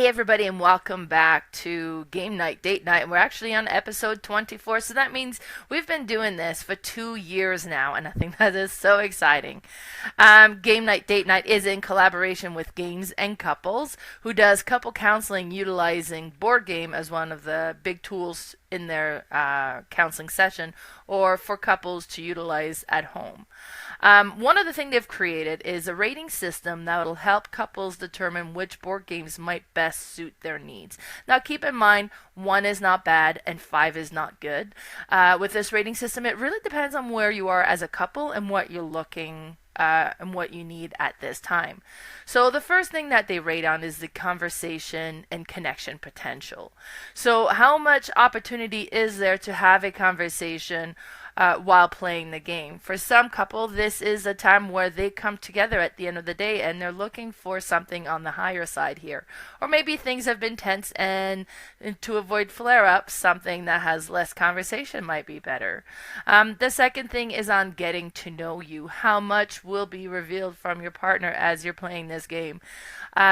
Hey everybody, and welcome back to Game Night Date Night. And we're actually on episode 24, so that means we've been doing this for 2 years now, and I think that is so exciting. Game Night Date Night is in collaboration with Games and Couples, who does couple counseling utilizing board game as one of the big tools in their counseling session, or for couples to utilize at home. One of the things they've created is a rating system that will help couples determine which board games might best suit their needs. Now, keep in mind, 1 is not bad and 5 is not good. With this rating system, it really depends on where you are as a couple and what you're looking and what you need at this time. So the first thing that they rate on is the conversation and connection potential. So how much opportunity is there to have a conversation while playing the game? For some couple, this is a time where they come together at the end of the day and they're looking for something on the higher side here. Or maybe things have been tense, and to avoid flare-ups, something that has less conversation might be better. The second thing is on getting to know you. How much will be revealed from your partner as you're playing this game?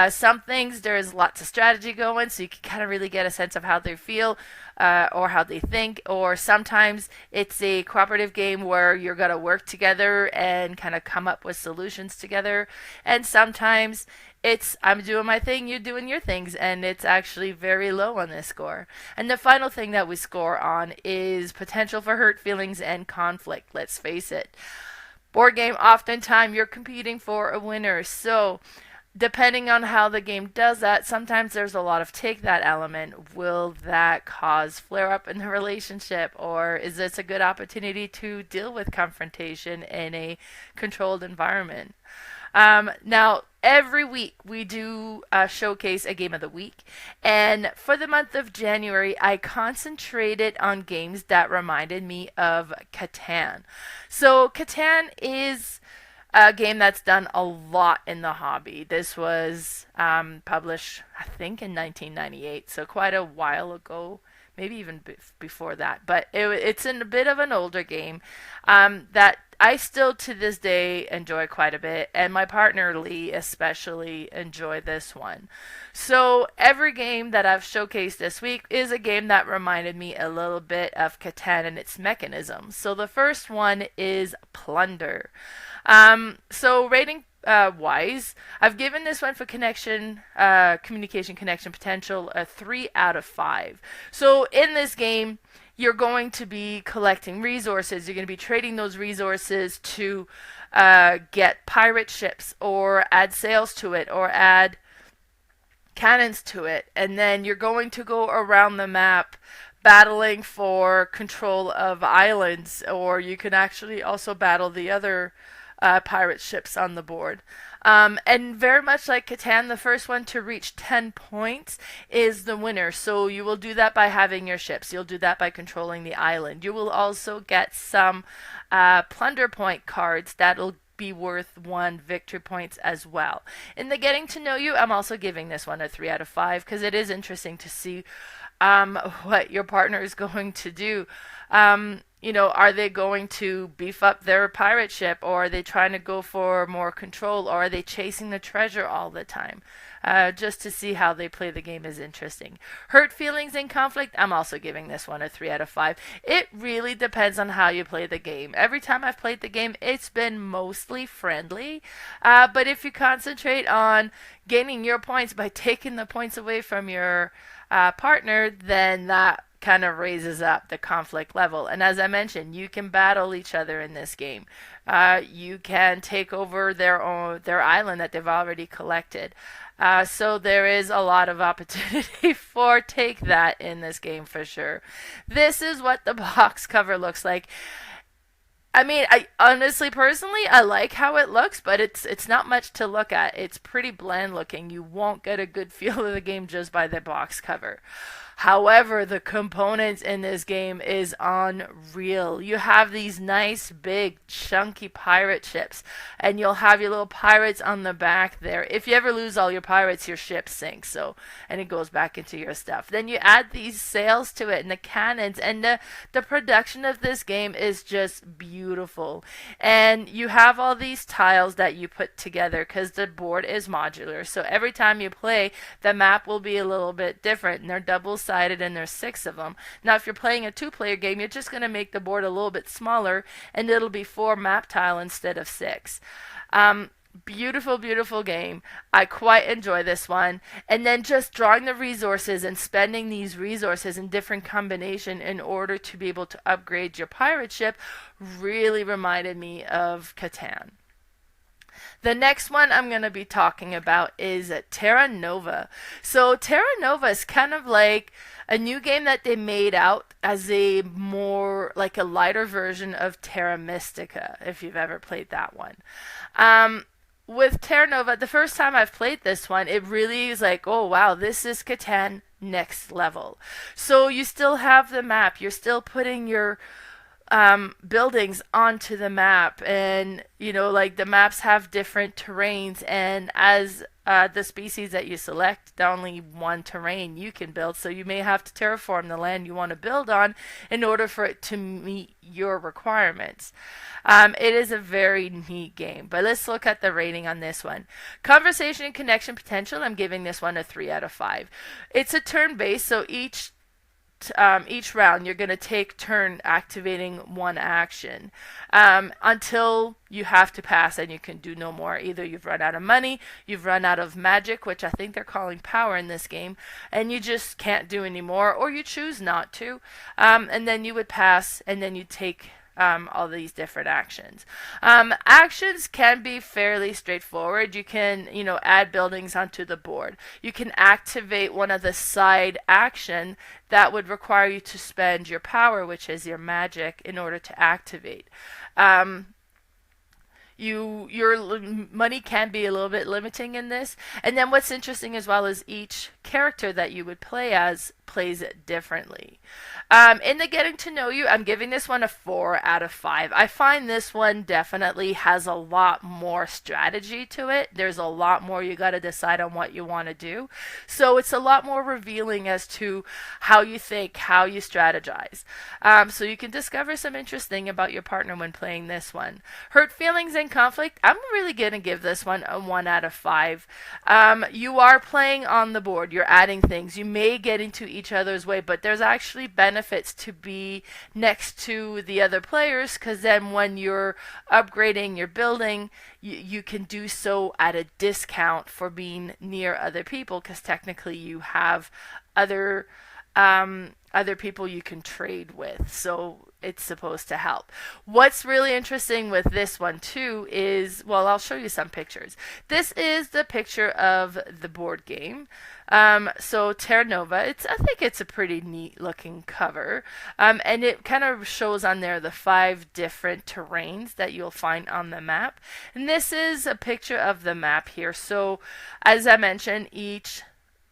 Some things, there's lots of strategy going, so you can kind of really get a sense of how they feel. Or how they think, or sometimes it's a cooperative game where you're going to work together and kind of come up with solutions together, and sometimes it's I'm doing my thing, you're doing your things, and it's actually very low on this score. And the final thing that we score on is potential for hurt feelings and conflict. Let's face it, board game, oftentimes you're competing for a winner, so depending on how the game does that, sometimes there's a lot of take that element. Will that cause flare up in the relationship, or is this a good opportunity to deal with confrontation in a controlled environment? Now, every week we do showcase a game of the week, and for the month of January, I concentrated on games that reminded me of Catan. So, Catan is a game that's done a lot in the hobby. This was published, I think, in 1998, so quite a while ago, maybe even before that. But it's in a bit of an older game that I still to this day enjoy quite a bit, and my partner Lee especially enjoy this one. So every game that I've showcased this week is a game that reminded me a little bit of Catan and its mechanisms. So the first one is Plunder. So rating wise, I've given this one for communication connection potential a 3 out of 5. So in this game, you're going to be collecting resources. You're going to be trading those resources to get pirate ships, or add sails to it, or add cannons to it. And then you're going to go around the map battling for control of islands, or you can actually also battle the other pirate ships on the board. And very much like Catan, the first one to reach 10 points is the winner. So you will do that by having your ships. You'll do that by controlling the island. You will also get some plunder point cards that'll be worth 1 victory points as well. In the getting to know you, I'm also giving this one a 3 out of 5 because it is interesting to see what your partner is going to do. Are they going to beef up their pirate ship, or are they trying to go for more control, or are they chasing the treasure all the time? Just to see how they play the game is interesting. Hurt feelings and conflict, I'm also giving this one a 3 out of 5. It really depends on how you play the game. Every time I've played the game, it's been mostly friendly. But if you concentrate on gaining your points by taking the points away from your partner, then that kind of raises up the conflict level. And as I mentioned, you can battle each other in this game. You can take over their island that they've already collected. So there is a lot of opportunity for take that in this game for sure. This is what the box cover looks like. I mean, I honestly, personally, I like how it looks, but it's not much to look at. It's pretty bland looking. You won't get a good feel of the game just by the box cover. However, the components in this game is unreal. You have these nice, big, chunky pirate ships, and you'll have your little pirates on the back there. If you ever lose all your pirates, your ship sinks, so and it goes back into your stuff. Then you add these sails to it and the cannons, and the production of this game is just beautiful. And you have all these tiles that you put together because the board is modular. So every time you play, the map will be a little bit different, and they're double-sided, and there's 6 of them. Now, if you're playing a 2-player game, you're just going to make the board a little bit smaller, and it'll be 4 map tile instead of 6. Beautiful, beautiful game. I quite enjoy this one. And then just drawing the resources and spending these resources in different combination in order to be able to upgrade your pirate ship really reminded me of Catan. The next one I'm going to be talking about is Terra Nova. So Terra Nova is kind of like a new game that they made out as a more like a lighter version of Terra Mystica, if you've ever played that one. With Terra Nova, the first time I've played this one, it really is like, oh wow, this is Catan next level. So you still have the map, you're still putting your buildings onto the map, and like the maps have different terrains, and as the species that you select, only one terrain you can build, so you may have to terraform the land you want to build on in order for it to meet your requirements. It is a very neat game, but let's look at the rating on this one. Conversation and connection potential, I'm giving this one a 3 out of 5. It's a turn-based, so each round you're going to take turn activating one action until you have to pass and you can do no more. Either you've run out of money, you've run out of magic, which I think they're calling power in this game, and you just can't do any more, or you choose not to, and then you would pass, and then you take all these different actions. Actions can be fairly straightforward. You can, add buildings onto the board. You can activate one of the side action that would require you to spend your power, which is your magic, in order to activate. Your money can be a little bit limiting in this. And then what's interesting as well is each character that you would play as plays it differently. In the getting to know you, I'm giving this one a 4 out of 5. I find this one definitely has a lot more strategy to it. There's a lot more you got to decide on what you want to do. So it's a lot more revealing as to how you think, how you strategize. So you can discover some interesting about your partner when playing this one. Hurt feelings and conflict, I'm really going to give this one a 1 out of 5. You are playing on the board. You're adding things. You may get into each other's way, but there's actually benefits to be next to the other players, because then when you're upgrading your building, you can do so at a discount for being near other people, because technically you have other people you can trade with, so it's supposed to help. What's really interesting with this one too is, well, I'll show you some pictures. This is the picture of the board game. So Terra Nova, I think it's a pretty neat looking cover. And it kind of shows on there the 5 different terrains that you'll find on the map. And this is a picture of the map here. So as I mentioned, each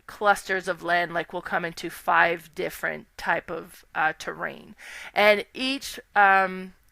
clusters of land will come into 5 different type of terrain, and each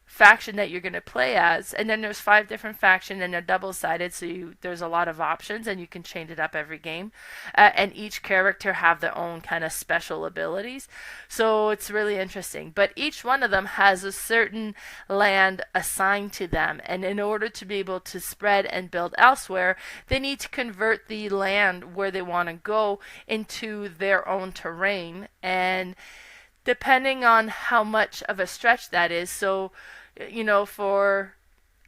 faction that you're going to play as, and then there's 5 different factions, and they're double-sided, so there's a lot of options, and you can change it up every game, and each character have their own kind of special abilities, so it's really interesting. But each one of them has a certain land assigned to them, and in order to be able to spread and build elsewhere, they need to convert the land where they want to go into their own terrain, and depending on how much of a stretch that is, so for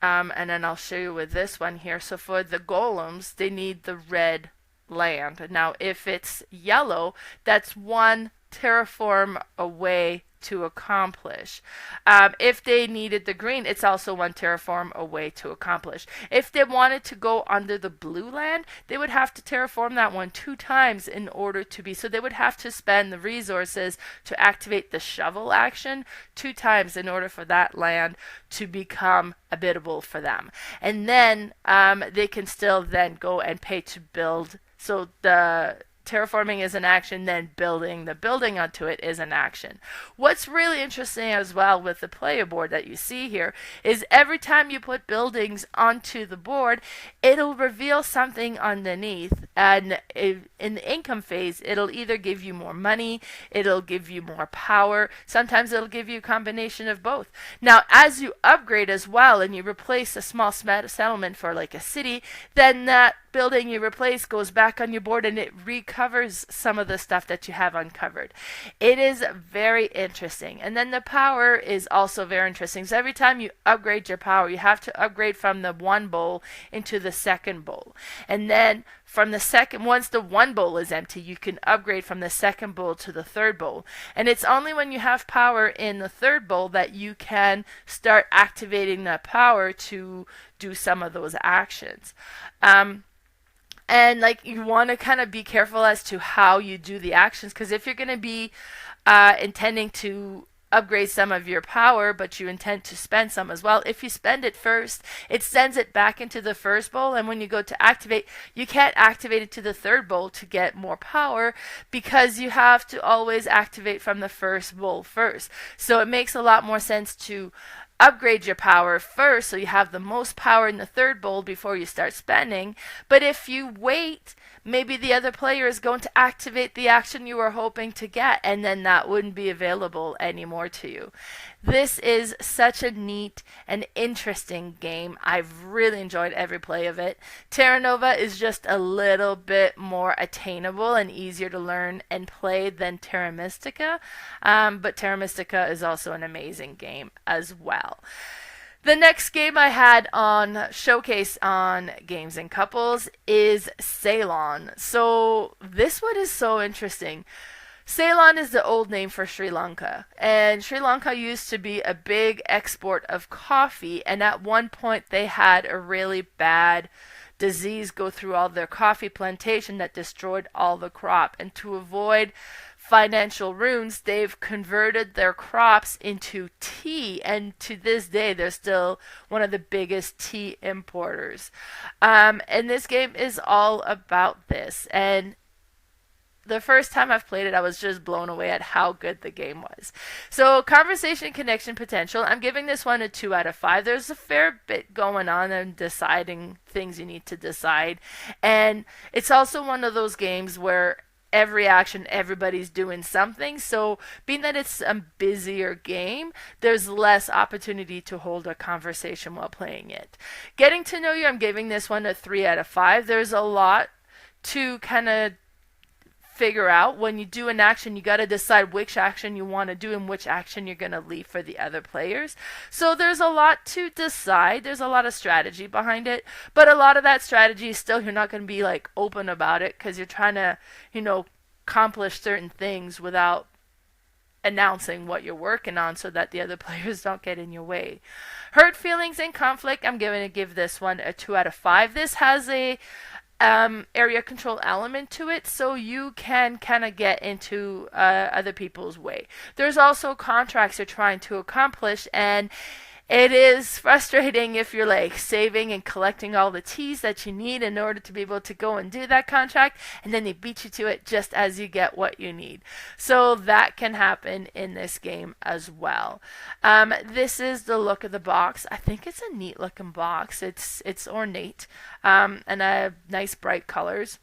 and then I'll show you with this one here. So for the golems, they need the red land. Now if it's yellow, that's 1 terraform away to accomplish. If they needed the green, it's also 1 terraform away to accomplish. If they wanted to go under the blue land, they would have to terraform that one 2 times in order to be, so they would have to spend the resources to activate the shovel action 2 times in order for that land to become habitable for them. And then they can still then go and pay to build, so the terraforming is an action, then building the building onto it is an action. What's really interesting as well with the player board that you see here is every time you put buildings onto the board, it'll reveal something underneath. And in the income phase, it'll either give you more money, it'll give you more power, sometimes it'll give you a combination of both. Now, as you upgrade as well and you replace a small settlement for like a city, then that building you replace goes back on your board and it recovers some of the stuff that you have uncovered. It is very interesting. And then the power is also very interesting. So every time you upgrade your power, you have to upgrade from the one bowl into the second bowl. And then from the second, once the one bowl is empty, you can upgrade from the second bowl to the third bowl. And it's only when you have power in the third bowl that you can start activating that power to do some of those actions. And like you want to kind of be careful as to how you do the actions, because if you're going to be intending to upgrade some of your power, but you intend to spend some as well, if you spend it first, it sends it back into the first bowl, and when you go to activate, you can't activate it to the third bowl to get more power because you have to always activate from the first bowl first. So it makes a lot more sense to upgrade your power first so you have the most power in the third bowl before you start spending. But if you wait, maybe the other player is going to activate the action you were hoping to get, and then that wouldn't be available anymore to you. This is such a neat and interesting game. I've really enjoyed every play of it. Terra Nova is just a little bit more attainable and easier to learn and play than Terra Mystica, but Terra Mystica is also an amazing game as well. The next game I had on showcase on Games and Couples is Ceylon. So this one is so interesting. Ceylon is the old name for Sri Lanka, and Sri Lanka used to be a big export of coffee, and at one point they had a really bad disease go through all their coffee plantation that destroyed all the crop. And to avoid financial ruins, they've converted their crops into tea, and to this day they're still one of the biggest tea importers. And this game is all about this, and the first time I've played it, I was just blown away at how good the game was. So, conversation, connection, potential. I'm giving this one a 2 out of 5. There's a fair bit going on and deciding things you need to decide. And it's also one of those games where every action, everybody's doing something. So, being that it's a busier game, there's less opportunity to hold a conversation while playing it. Getting to know you, I'm giving this one a 3 out of 5. There's a lot to kind of figure out. When you do an action, you got to decide which action you want to do and which action you're going to leave for the other players. So there's a lot to decide. There's a lot of strategy behind it, but a lot of that strategy is still, you're not going to be like open about it because you're trying to, accomplish certain things without announcing what you're working on so that the other players don't get in your way. Hurt feelings and conflict, I'm going to give this one a 2 out of 5. This has a area control element to it, so you can kind of get into other people's way. There's also contracts you're trying to accomplish, and it is frustrating if you're like saving and collecting all the teas that you need in order to be able to go and do that contract, and then they beat you to it just as you get what you need. So that can happen in this game as well. This is the look of the box. I think it's a neat looking box. It's ornate and nice bright colors.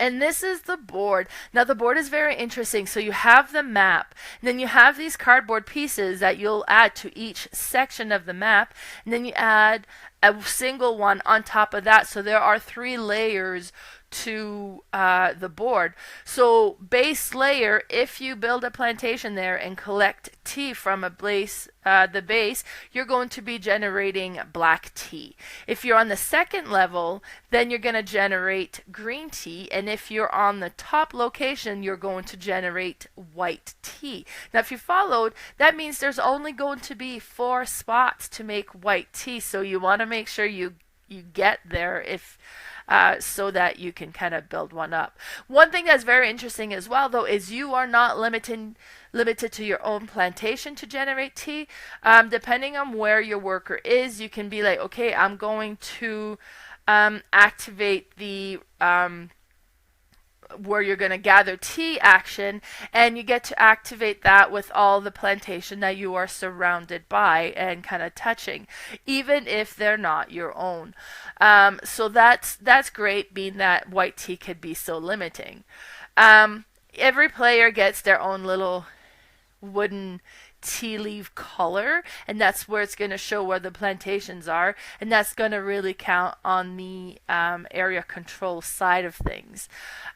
And this is the board. Now the board is very interesting. So you have the map, and then you have these cardboard pieces that you'll add to each section of the map, and then you add a single one on top of that. So there are 3 layers to the board. So base layer, if you build a plantation there and collect tea from a base, the base, you're going to be generating black tea. If you're on the second level, then you're going to generate green tea, and if you're on the top location, you're going to generate white tea. Now if you followed, that means there's only going to be 4 spots to make white tea, so you want to make sure you get there if so that you can kind of build one up. One thing that's very interesting as well, though, is you are not limited to your own plantation to generate tea. Depending on where your worker is, you can be like, okay, I'm going to activate the where you're going to gather tea action, and you get to activate that with all the plantation that you are surrounded by and kind of touching, even if they're not your own. So that's great, being that white tea could be so limiting. Every player gets their own little wooden tea leaf color, and that's where it's going to show where the plantations are, and that's going to really count on the area control side of things.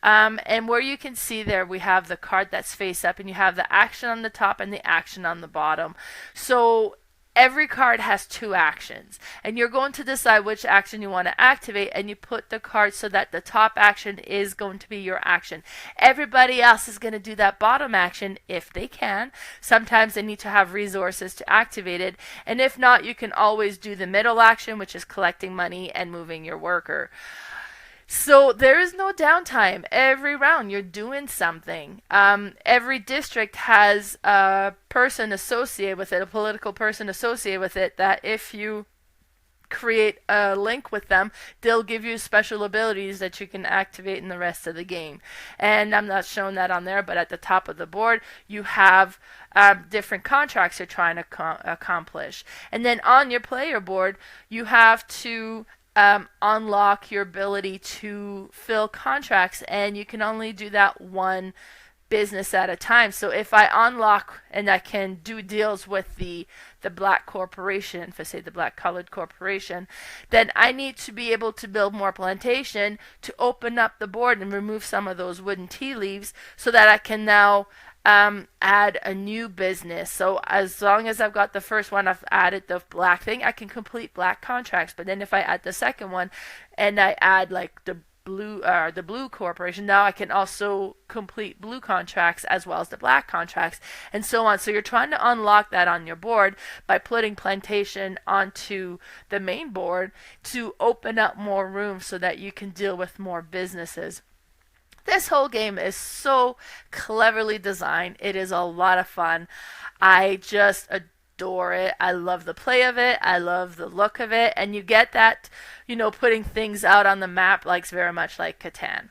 And where you can see there, we have the card that's face up, and you have the action on the top and the action on the bottom. So every card has two actions, and you're going to decide which action you want to activate, and you put the card so that the top action is going to be your action. Everybody else is going to do that bottom action if they can. Sometimes they need to have resources to activate it, and if not, you can always do the middle action, which is collecting money and moving your worker. So there is no downtime. Every round you're doing something. Every district has a person associated with it, a political person associated with it, that if you create a link with them, they'll give you special abilities that you can activate in the rest of the game. And I'm not showing that on there, but at the top of the board you have different contracts you're trying to accomplish. And then on your player board you have to unlock your ability to fill contracts, and you can only do that one business at a time. So if I unlock and I can do deals with the black corporation, if I say the black colored corporation, then I need to be able to build more plantation to open up the board and remove some of those wooden tea leaves so that I can now add a new business. So as long as I've got the first one, I've added the black thing, I can complete black contracts. But then if I add the second one and I add like the blue corporation, now I can also complete blue contracts as well as the black contracts, and so on. So you're trying to unlock that on your board by putting plantation onto the main board to open up more room so that you can deal with more businesses. This whole game is so cleverly designed. It is a lot of fun. I just adore it. I love the play of it. I love the look of it. And you get that, putting things out on the map like very much like Catan.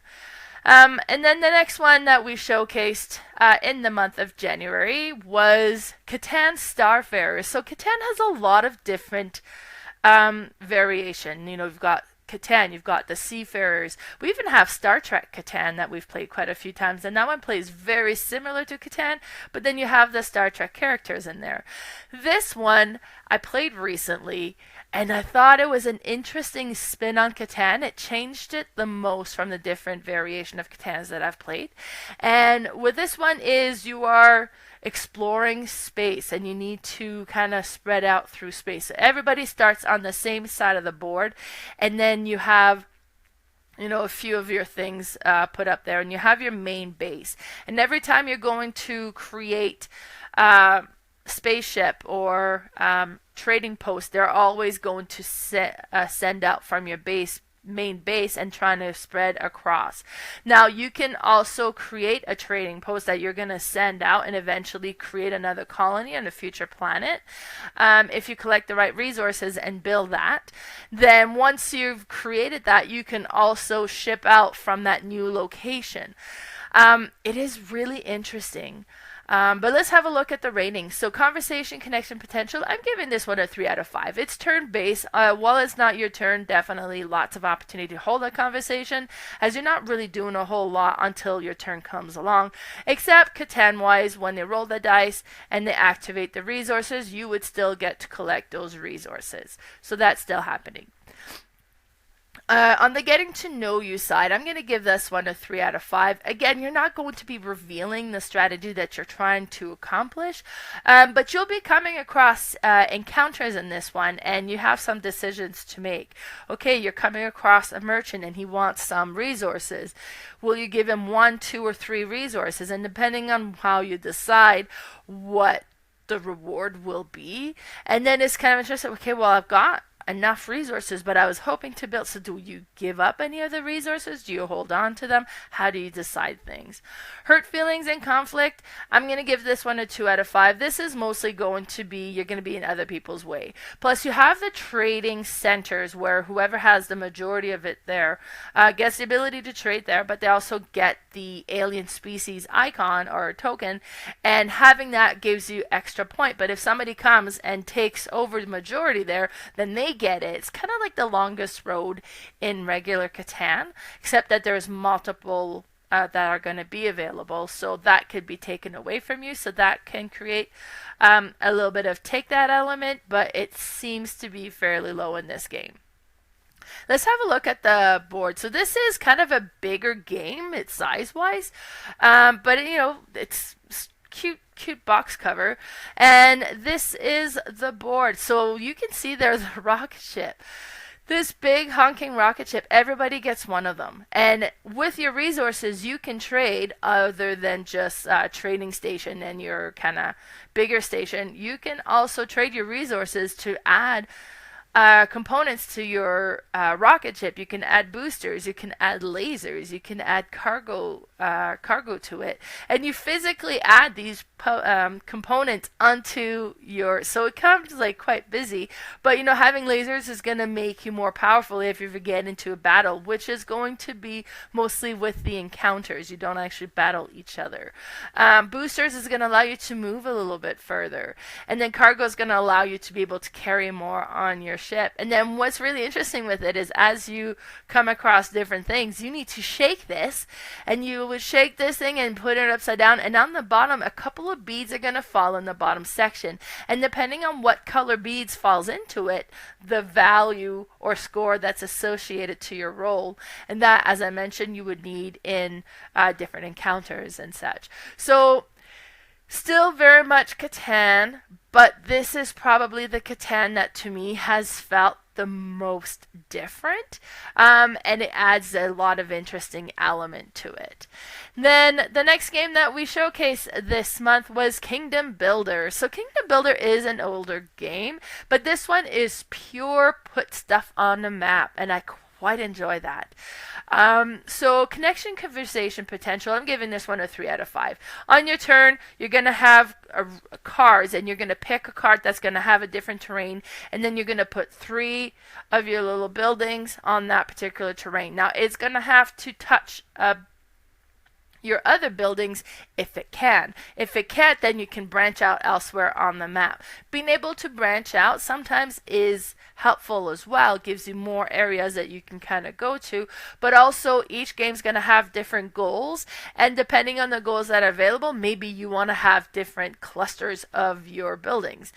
And then the next one that we showcased in the month of January was Catan Starfarers. So Catan has a lot of different variation. You've got Catan, you've got the Seafarers. We even have Star Trek Catan that we've played quite a few times, and that one plays very similar to Catan, but then you have the Star Trek characters in there. This one I played recently, and I thought it was an interesting spin on Catan. It changed it the most from the different variation of Catans that I've played. And with this one is you are exploring space, and you need to kind of spread out through space. So everybody starts on the same side of the board, and then you have a few of your things put up there, and you have your main base. And every time you're going to create spaceship or trading post, they're always going to send out from your main base and trying to spread across. Now you can also create a trading post that you're going to send out and eventually create another colony on a future planet. If you collect the right resources and build that, then once you've created that, you can also ship out from that new location. It is really interesting. But let's have a look at the ratings. So conversation, connection, potential, I'm giving this one a 3 out of 5. It's turn-based. While it's not your turn, definitely lots of opportunity to hold a conversation, as you're not really doing a whole lot until your turn comes along. Except Catan-wise, when they roll the dice and they activate the resources, you would still get to collect those resources. So that's still happening. On the getting to know you side, I'm going to give this one a 3 out of 5. Again, you're not going to be revealing the strategy that you're trying to accomplish, but you'll be coming across encounters in this one, and you have some decisions to make. Okay, you're coming across a merchant and he wants some resources. Will you give him 1, 2, or 3 resources? And depending on how you decide what the reward will be, and then it's kind of interesting. Okay, well, I've got enough resources, but I was hoping to build. So do you give up any of the resources? Do you hold on to them? How do you decide things? Hurt feelings and conflict, I'm going to give this one a 2 out of 5. This is mostly going to be, you're going to be in other people's way. Plus you have the trading centers where whoever has the majority of it there gets the ability to trade there, but they also get the alien species icon or token, and having that gives you extra point. But if somebody comes and takes over the majority there, then they get it. It's kind of like the longest road in regular Catan, except that there's multiple that are going to be available, so that could be taken away from you, so that can create a little bit of take that element, but it seems to be fairly low in this game. Let's have a look at the board. So this is kind of a bigger game, it's size-wise, but it's cute box cover, and this is the board. So you can see there's a rocket ship. This big honking rocket ship, everybody gets one of them. And with your resources, you can trade other than just trading station and your kind of bigger station. You can also trade your resources to add components to your rocket ship. You can add boosters, you can add lasers, you can add cargo to it, and you physically add these components onto your, so it comes like quite busy, but having lasers is going to make you more powerful if you ever get into a battle, which is going to be mostly with the encounters. You don't actually battle each other. Boosters is going to allow you to move a little bit further, and then cargo is going to allow you to be able to carry more on your ship. And then what's really interesting with it is as you come across different things, you need to shake this, and you would shake this thing and put it upside down, and on the bottom a couple of beads are going to fall in the bottom section, and depending on what color beads falls into it, the value or score that's associated to your roll, and that, as I mentioned, you would need in different encounters and such. So still very much Catan, but this is probably the Catan that to me has felt the most different, and it adds a lot of interesting element to it. Then the next game that we showcased this month was Kingdom Builder. So Kingdom Builder is an older game, but this one is pure put stuff on the map, and I quite enjoy that. So connection, conversation, potential, I'm giving this one a 3 out of 5. On your turn, you're going to have cards, and you're going to pick a card that's going to have a different terrain, and then you're going to put 3 of your little buildings on that particular terrain. Now, it's going to have to touch your other buildings if it can. If it can't, then you can branch out elsewhere on the map. Being able to branch out sometimes is helpful as well. It gives you more areas that you can kind of go to, but also each game's going to have different goals, and depending on the goals that are available, maybe you want to have different clusters of your buildings.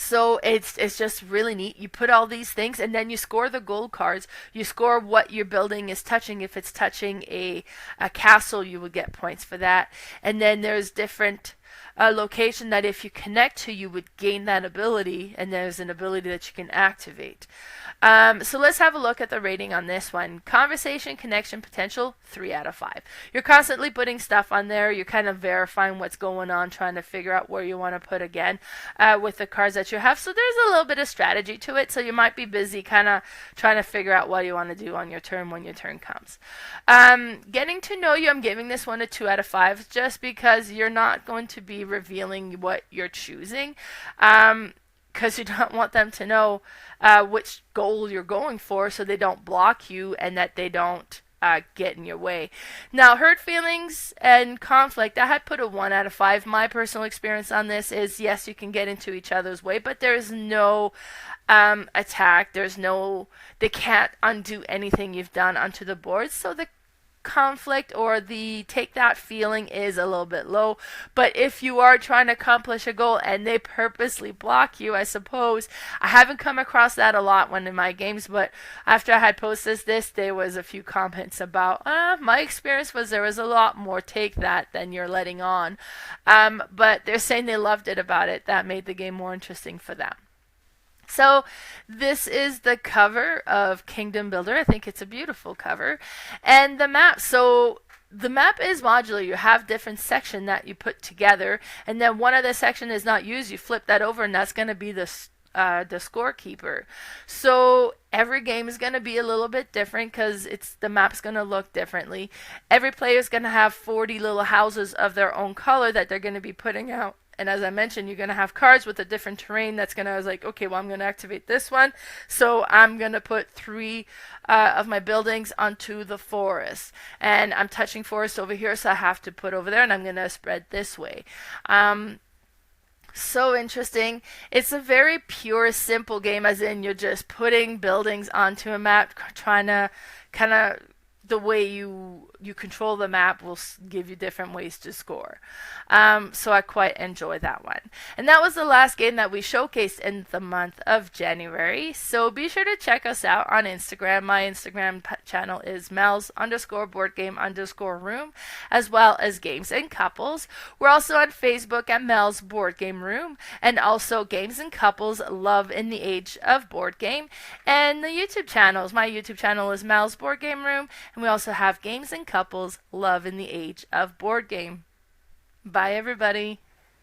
So it's just really neat. You put all these things, and then you score the gold cards. You score what your building is touching. If it's touching a castle, you would get points for that. And then there's different location that if you connect to, you would gain that ability, and there's an ability that you can activate. So let's have a look at the rating on this one. Conversation, connection, potential, 3 out of 5. You're constantly putting stuff on there. You're kind of verifying what's going on, trying to figure out where you want to put again with the cards that you have. So there's a little bit of strategy to it. So you might be busy kind of trying to figure out what you want to do on your turn when your turn comes. Getting to know you, I'm giving this one a 2 out of 5 just because you're not going to be revealing what you're choosing. Because you don't want them to know which goal you're going for, so they don't block you and that they don't get in your way. Now, hurt feelings and conflict, I had put a 1 out of 5. My personal experience on this is, yes, you can get into each other's way, but there's no attack. They can't undo anything you've done onto the board, so the conflict or the take that feeling is a little bit low. But if you are trying to accomplish a goal and they purposely block you, I suppose, I haven't come across that a lot when in my games, but after I had posted this, there was a few comments about my experience was there was a lot more take that than you're letting on, but they're saying they loved it about it. That made the game more interesting for them. So this is the cover of Kingdom Builder. I think it's a beautiful cover. And the map. So the map is modular. You have different sections that you put together. And then one of the section is not used. You flip that over, and that's going to be the scorekeeper. So every game is going to be a little bit different because the map's going to look differently. Every player is going to have 40 little houses of their own color that they're going to be putting out. And as I mentioned, you're going to have cards with a different terrain that's going to, I was like, okay, well, I'm going to activate this one. So I'm going to put 3 of my buildings onto the forest. And I'm touching forest over here, so I have to put over there, and I'm going to spread this way. So interesting. It's a very pure, simple game, as in you're just putting buildings onto a map, trying to kind of the way you control the map will give you different ways to score. So I quite enjoy that one. And that was the last game that we showcased in the month of January. So be sure to check us out on Instagram. My Instagram channel is Mel's_boardgame_room, as well as Games and Couples. We're also on Facebook at Mel's Board Game Room, and also Games and Couples Love in the Age of Board Game. And the YouTube channels. My YouTube channel is Mel's Board Game Room, and we also have Games and Couples Love in the Age of Board Game. Bye, everybody.